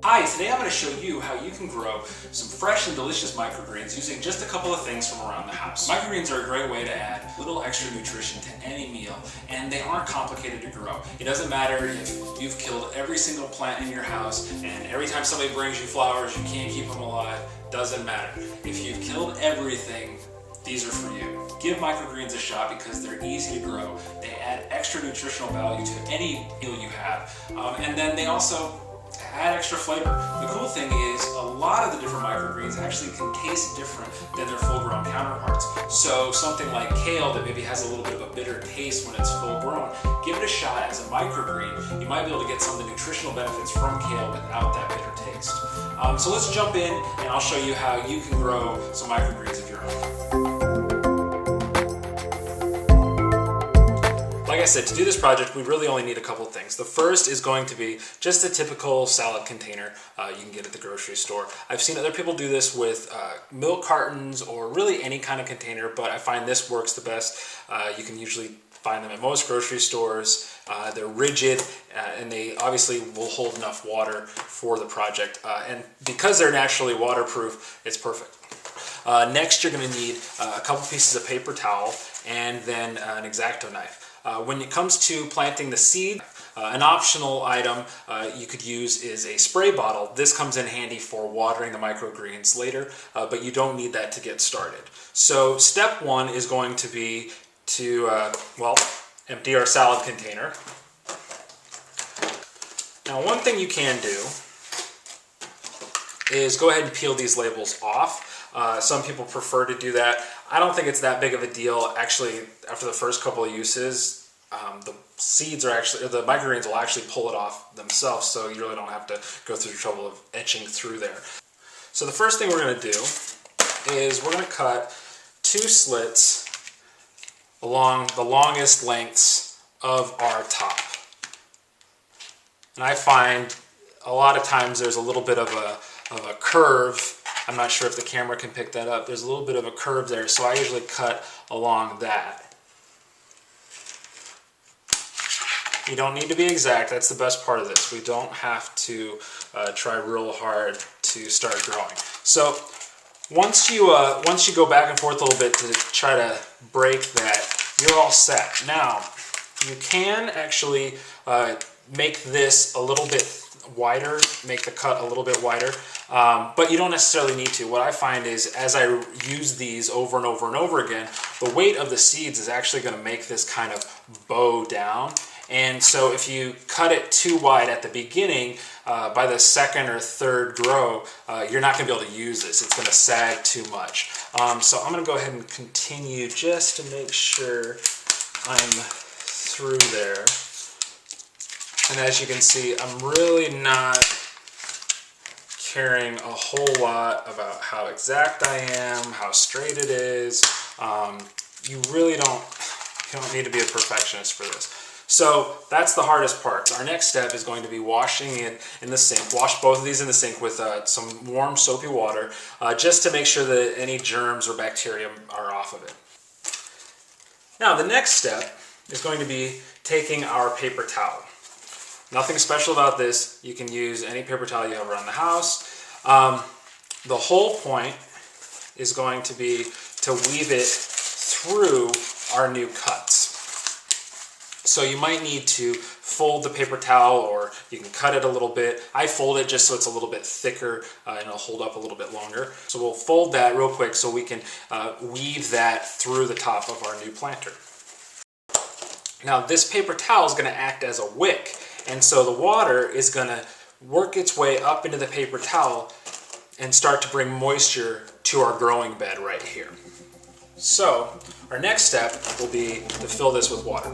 Hi, today I'm going to show you how you can grow some fresh and delicious microgreens using just a couple of things from around the house. Microgreens are a great way to add a little extra nutrition to any meal, and they aren't complicated to grow. It doesn't matter if you've killed every single plant in your house, and every time somebody brings you flowers you can't keep them alive. Doesn't matter. If you've killed everything, these are for you. Give microgreens a shot because they're easy to grow. They add extra nutritional value to any meal you have, and then they also add extra flavor. The cool thing is a lot of the different microgreens actually can taste different than their full-grown counterparts. So something like kale that maybe has a little bit of a bitter taste when it's full-grown, give it a shot as a microgreen. You might be able to get some of the nutritional benefits from kale without that bitter taste. So let's jump in and I'll show you how you can grow some microgreens of your own. Like I said, to do this project, we really only need a couple things. The first is going to be just a typical salad container you can get at the grocery store. I've seen other people do this with milk cartons or really any kind of container, but I find this works the best. You can usually find them at most grocery stores. They're rigid and they obviously will hold enough water for the project. And because they're naturally waterproof, it's perfect. Next, you're going to need a couple pieces of paper towel and then an X-Acto knife. When it comes to planting the seed, an optional item you could use is a spray bottle. This comes in handy for watering the microgreens later, but you don't need that to get started. So step one is going to be to, empty our salad container. Now, one thing you can do is go ahead and peel these labels off. Some people prefer to do that. I don't think it's that big of a deal. Actually, after the first couple of uses, the seeds are actually, the microgreens will actually pull it off themselves, so you really don't have to go through the trouble of etching through there. So the first thing we're going to do is we're going to cut 2 slits along the longest lengths of our top. And I find a lot of times there's a little bit of a curve. I'm not sure if the camera can pick that up. There's a little bit of a curve there, so I usually cut along that. You don't need to be exact. That's the best part of this. We don't have to try real hard to start growing. So once you go back and forth a little bit to try to break that, you're all set. Now, you can actually make this a little bit wider, make the cut a little bit wider, but you don't necessarily need to. What I find is as I use these over and over and over again, the weight of the seeds is actually going to make this kind of bow down. And so if you cut it too wide at the beginning, by the second or third grow, you're not going to be able to use this. It's going to sag too much. So I'm going to go ahead and continue just to make sure I'm through there. And as you can see, I'm really not caring a whole lot about how exact I am, how straight it is. You really don't need to be a perfectionist for this. So that's the hardest part. Our next step is going to be washing it in the sink. Wash both of these in the sink with some warm soapy water, just to make sure that any germs or bacteria are off of it. Now the next step is going to be taking our paper towel. Nothing special about this. You can use any paper towel you have around the house. The whole point is going to be to weave it through our new cuts. So you might need to fold the paper towel, or you can cut it a little bit. I fold it just so it's a little bit thicker and it'll hold up a little bit longer. So we'll fold that real quick so we can weave that through the top of our new planter. Now this paper towel is going to act as a wick, and so the water is going to work its way up into the paper towel and start to bring moisture to our growing bed right here. So our next step will be to fill this with water.